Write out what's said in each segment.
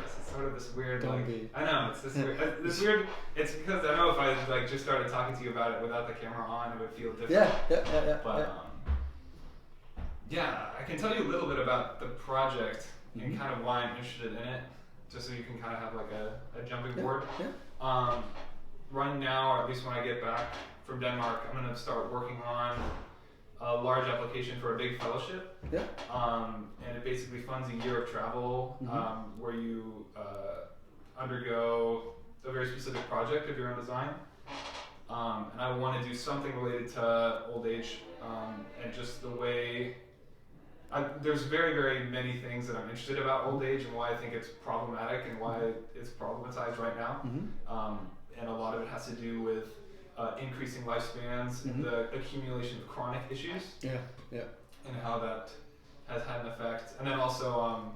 nervous. It's sort of this weird, Don't like, be. I know, it's this weird, it's because I know if I like just started talking to you about it without the camera on, it would feel different. Yeah. But I can tell you a little bit about the project and kind of why I'm interested in it, just so you can kind of have like a jumping board. Right now, or at least when I get back from Denmark, I'm going to start working on a large application for a big fellowship. And it basically funds a year of travel where you undergo a very specific project of your own design. And I want to do something related to old age and just the way... there's very, very many things that I'm interested about old age and why I think it's problematic and why it's problematized right now. And a lot of it has to do with increasing lifespans and the accumulation of chronic issues. And how that has had an effect. And then also,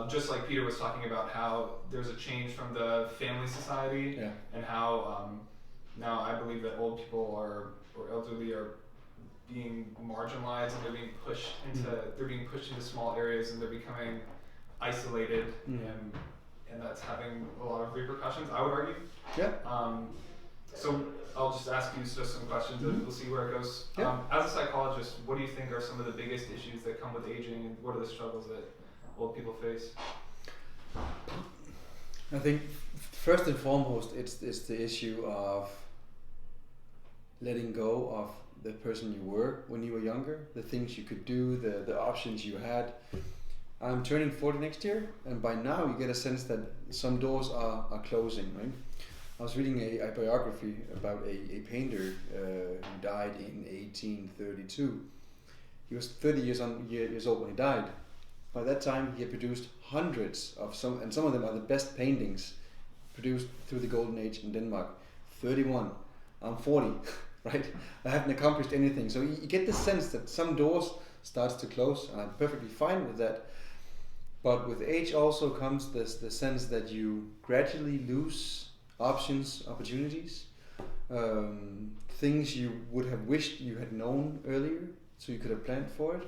just like Peter was talking about how there's a change from the family society and how now I believe that old people or elderly are being marginalized and they're being pushed into small areas and they're becoming isolated and that's having a lot of repercussions, I would argue. So I'll just ask you just some questions and we'll see where it goes. As a psychologist, what do you think are some of the biggest issues that come with aging and what are the struggles that old people face? I think first and foremost it's the issue of letting go of the person you were when you were younger, the things you could do, the options you had. I'm turning 40 next year, and by now you get a sense that some doors are closing, right? I was reading a biography about a painter who died in 1832. He was 30 years old when he died. By that time he had produced hundreds of some of them are the best paintings produced through the golden age in Denmark. 31. I'm 40, right? I haven't accomplished anything. So you get the sense that some doors starts to close, and I'm perfectly fine with that. But with age also comes the sense that you gradually lose options, opportunities, things you would have wished you had known earlier, so you could have planned for it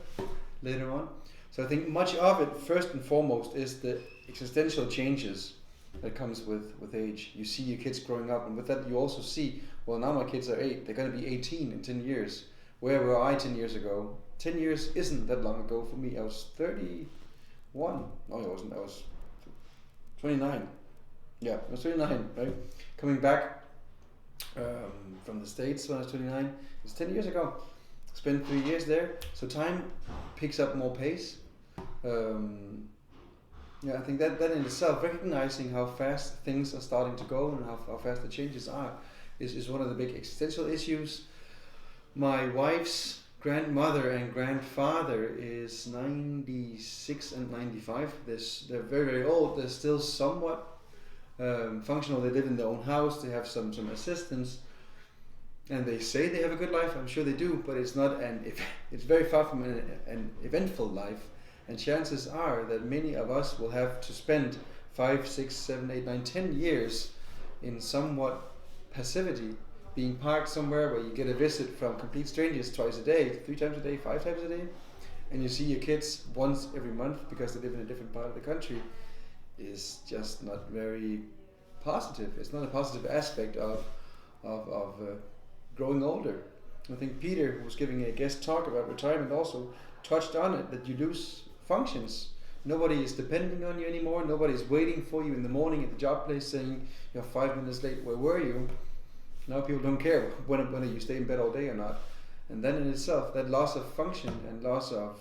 later on. So I think much of it, first and foremost, is the existential changes that comes with age. You see your kids growing up, and with that you also see, well, now my kids are 8, they're going to be 18 in 10 years. Where were I 10 years ago? 10 years isn't that long ago for me. I was 31. No, I wasn't. I was 29. Yeah, I was 29, right? Coming back from the States when I was 29. It was 10 years ago. Spent 3 years there. So time picks up more pace. I think that in itself, recognizing how fast things are starting to go and how fast the changes are, is one of the big existential issues. My wife's grandmother and grandfather is 96 and 95. They're very, very old. They're still somewhat functional. They live in their own house. They have some assistance, and they say they have a good life. I'm sure they do, but it's not it's very far from an eventful life. And chances are that many of us will have to spend 5, 6, 7, 8, 9, 10 years in somewhat passivity, being parked somewhere where you get a visit from complete strangers twice a day, 3 times a day, 5 times a day, and you see your kids once every month because they live in a different part of the country, is just not very positive. It's not a positive aspect of growing older. I think Peter, who was giving a guest talk about retirement, also touched on it, that you lose functions. Nobody is depending on you anymore. Nobody's waiting for you in the morning at the job place saying, you're 5 minutes late, where were you? Now people don't care whether you stay in bed all day or not. And then in itself, that loss of function and loss of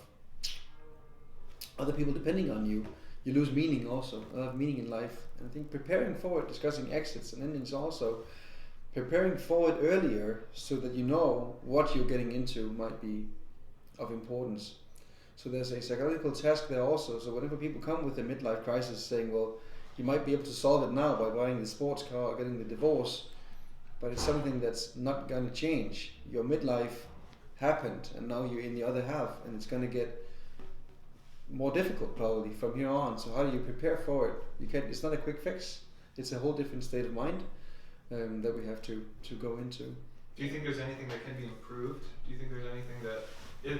other people depending on you, you lose meaning also, a lot of meaning in life. And I think preparing for it, discussing exits and endings also, preparing for it earlier so that you know what you're getting into might be of importance. So there's a psychological task there also. So whenever people come with a midlife crisis saying, well, you might be able to solve it now by buying the sports car or getting the divorce, but it's something that's not going to change. Your midlife happened and now you're in the other half, and it's going to get more difficult probably from here on. So how do you prepare for it? It's not a quick fix. It's a whole different state of mind that we have to go into. Do you think there's anything that can be improved? Do you think there's anything that,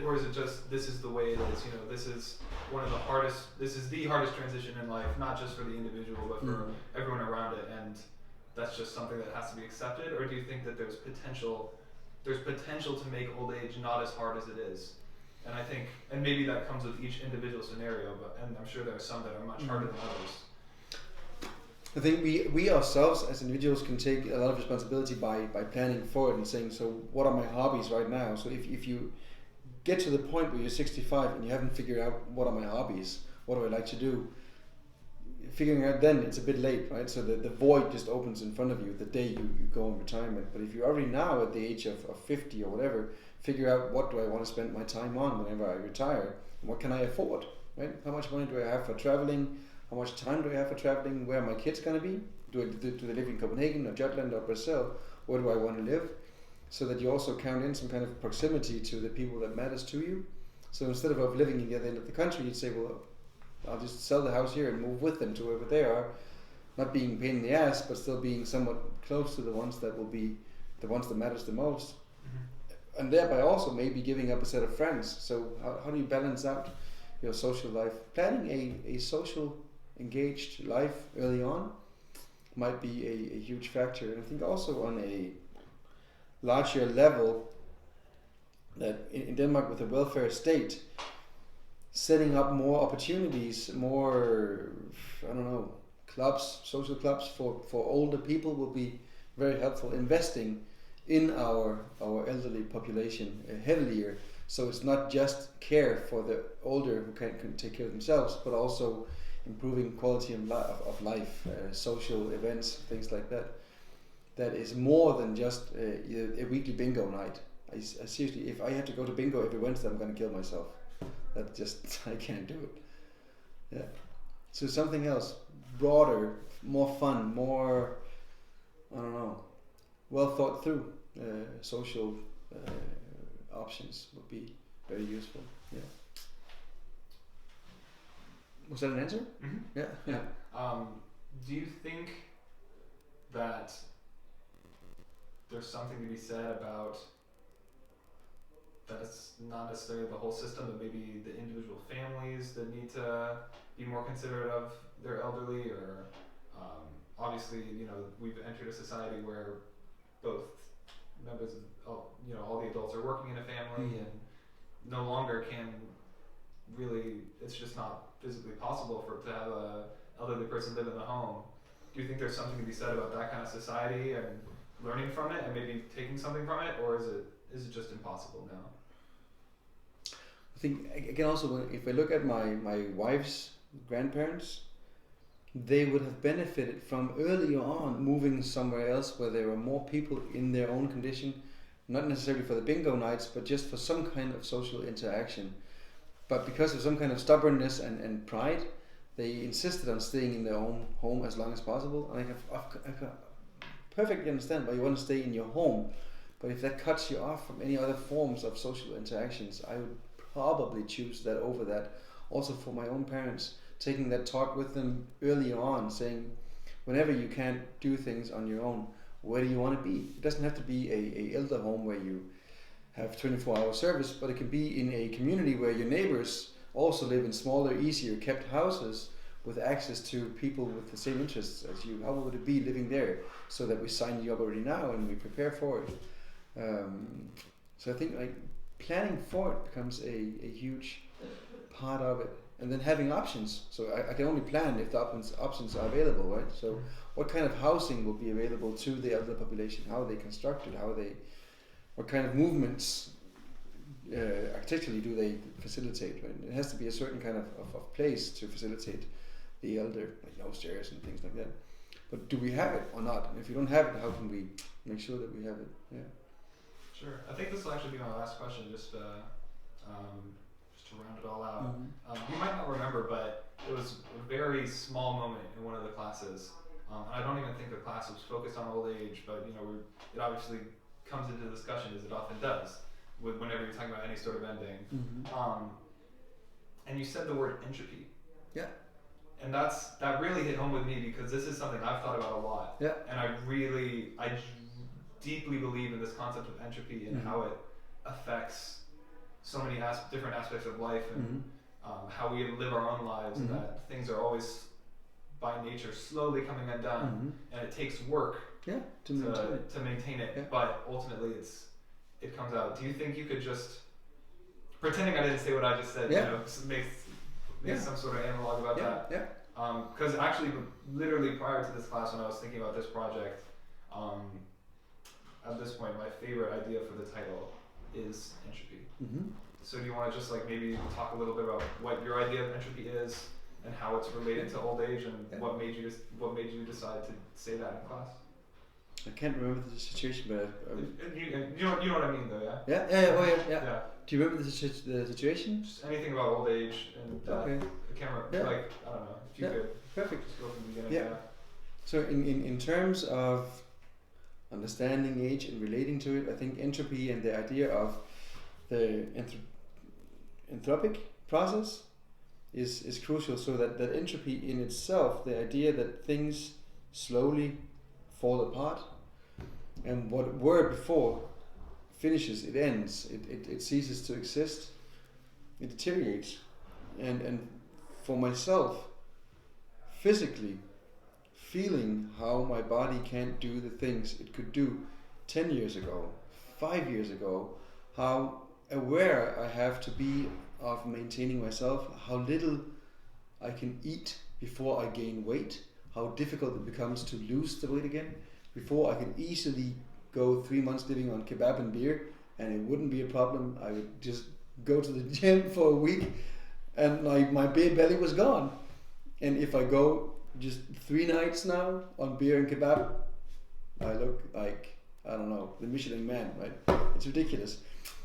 or is it just this is the way it is? You know, this is the hardest transition in life, not just for the individual, but for everyone around it, and that's just something that has to be accepted? Or do you think that there's potential to make old age not as hard as it is? And I think, and maybe that comes with each individual scenario, and I'm sure there are some that are much harder than others. I think we ourselves as individuals can take a lot of responsibility by planning for it and saying, so what are my hobbies right now? So if you get to the point where you're 65 and you haven't figured out what are my hobbies, what do I like to do, figuring out then it's a bit late, right? So the void just opens in front of you the day you go on retirement. But if you're already now at the age of 50 or whatever, figure out what do I want to spend my time on whenever I retire, and what can I afford, right? How much money do I have for traveling? How much time do I have for traveling? Where are my kids going to be? Do they live in Copenhagen or Jutland or Brazil? Where do I want to live? So that you also count in some kind of proximity to the people that matters to you. So instead of living in the other end of the country, you'd say, well, I'll just sell the house here and move with them to wherever they are, not being a pain in the ass, but still being somewhat close to the ones that will be the ones that matters the most. Mm-hmm. And thereby also maybe giving up a set of friends. So how do you balance out your social life? Planning a social engaged life early on might be a huge factor. And I think also on a larger level that in Denmark with the welfare state, setting up more opportunities, more, I don't know, clubs, social clubs for older people will be very helpful. Investing in our elderly population heavilier, so it's not just care for the older who can take care of themselves, but also improving quality of life, social events, things like that. That is more than just a weekly bingo night. I seriously, if I had to go to bingo every Wednesday, I'm going to kill myself. That just, I can't do it. Yeah. So something else, broader, more fun, more, I don't know, well thought through social options would be very useful. Yeah. Was that an answer? Mm-hmm. Yeah. Do you think that there's something to be said about that it's not necessarily the whole system, but maybe the individual families that need to be more considerate of their elderly, or obviously, you know, we've entered a society where both members of, you know, all the adults are working in a family and no longer can really, it's just not physically possible to have a elderly person live in the home. Do you think there's something to be said about that kind of society and learning from it and maybe taking something from it, or is it just impossible now? I think, again, also, if I look at my wife's grandparents, they would have benefited from early on moving somewhere else where there were more people in their own condition, not necessarily for the bingo nights, but just for some kind of social interaction. But because of some kind of stubbornness and pride, they insisted on staying in their own home as long as possible. And I perfectly understand why you want to stay in your home, but if that cuts you off from any other forms of social interactions, I would probably choose that over that. Also for my own parents, taking that talk with them early on, saying whenever you can't do things on your own, where do you want to be? It doesn't have to be a elder home where you have 24-hour service, but it can be in a community where your neighbors also live in smaller, easier kept houses with access to people with the same interests as you. How would it be living there, so that we sign you up already now and we prepare for it? So I think like planning for it becomes a huge part of it, and then having options. So I can only plan if the options are available, right? So what kind of housing will be available to the elder population? How are they constructed? What kind of movements architecturally do they facilitate? Right? It has to be a certain kind of place to facilitate the elder, like no stairs and things like that. But do we have it or not? And if we don't have it, how can we make sure that we have it? Yeah. Sure. I think this will actually be my last question, just to round it all out. You might not remember, but it was a very small moment in one of the classes. And I don't even think the class was focused on old age, but you know, it obviously comes into discussion, as it often does, whenever you're talking about any sort of ending. And you said the word entropy. Yeah. And that really hit home with me, because this is something I've thought about a lot. Yeah. And I deeply believe in this concept of entropy and how it affects so many different aspects of life and how we live our own lives, that things are always by nature slowly coming undone, and it takes work to maintain it. But ultimately, it comes out. Do you think you could just, pretending I didn't say what I just said, make some sort of analog about that? Because actually, literally prior to this class, when I was thinking about this project, at this point, my favorite idea for the title is entropy. So do you want to just like maybe talk a little bit about what your idea of entropy is and how it's related to old age, and what made you decide to say that in class? I can't remember the situation, but you know what I mean, though, yeah. Yeah. Do you remember the situation? Just anything about old age and the camera, like I don't know, if you could. Perfect. Just go from the beginning. So in terms of understanding age and relating to it, I think entropy and the idea of the anthropic process is crucial. So that entropy in itself, the idea that things slowly fall apart, and what were before finishes, it ends, it ceases to exist, it deteriorates. And for myself, physically feeling how my body can't do the things it could do 10 years ago, 5 years ago, how aware I have to be of maintaining myself, how little I can eat before I gain weight, how difficult it becomes to lose the weight again. Before, I could easily go 3 months living on kebab and beer, and it wouldn't be a problem. I would just go to the gym for a week, and my beer belly was gone. And if I go just 3 nights now on beer and kebab, I look like, I don't know, the Michelin Man, right? It's ridiculous.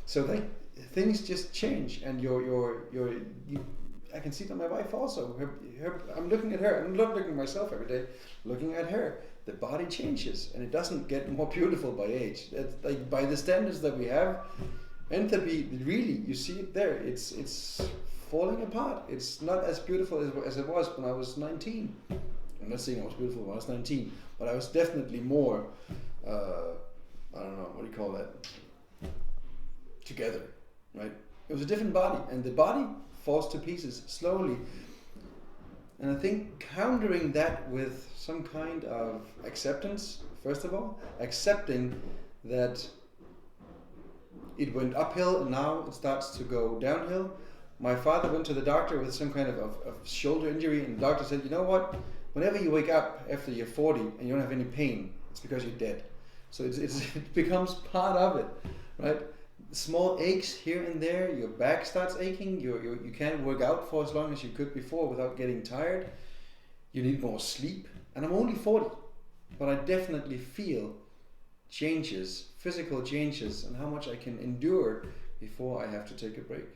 So things just change, and I can see it on my wife also. I'm looking at her. I'm not looking at myself every day. Looking at her, the body changes, and it doesn't get more beautiful by age. It's like by the standards that we have, entropy, really, you see it there. It's falling apart. It's not as beautiful as it was when I was 19. I'm not saying I was beautiful when I was 19, but I was definitely more. I don't know, what do you call that? Together, right? It was a different body, and the body falls to pieces slowly. And I think countering that with some kind of acceptance, first of all, accepting that it went uphill and now it starts to go downhill. My father went to the doctor with some kind of shoulder injury, and the doctor said, you know what, whenever you wake up after you're 40 and you don't have any pain, it's because you're dead. So it becomes part of it, right? Small aches here and there, your back starts aching, you can't work out for as long as you could before without getting tired, you need more sleep. And I'm only 40, but I definitely feel changes, physical changes, and how much I can endure before I have to take a break.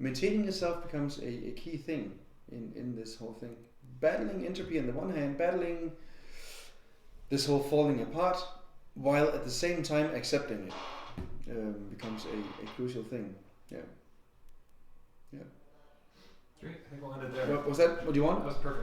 Maintaining yourself becomes a key thing in this whole thing. Battling entropy on the one hand, battling this whole falling apart, while at the same time accepting it, becomes a crucial thing. Yeah. Great. I think we'll end it there. Was that what you want? That was perfect.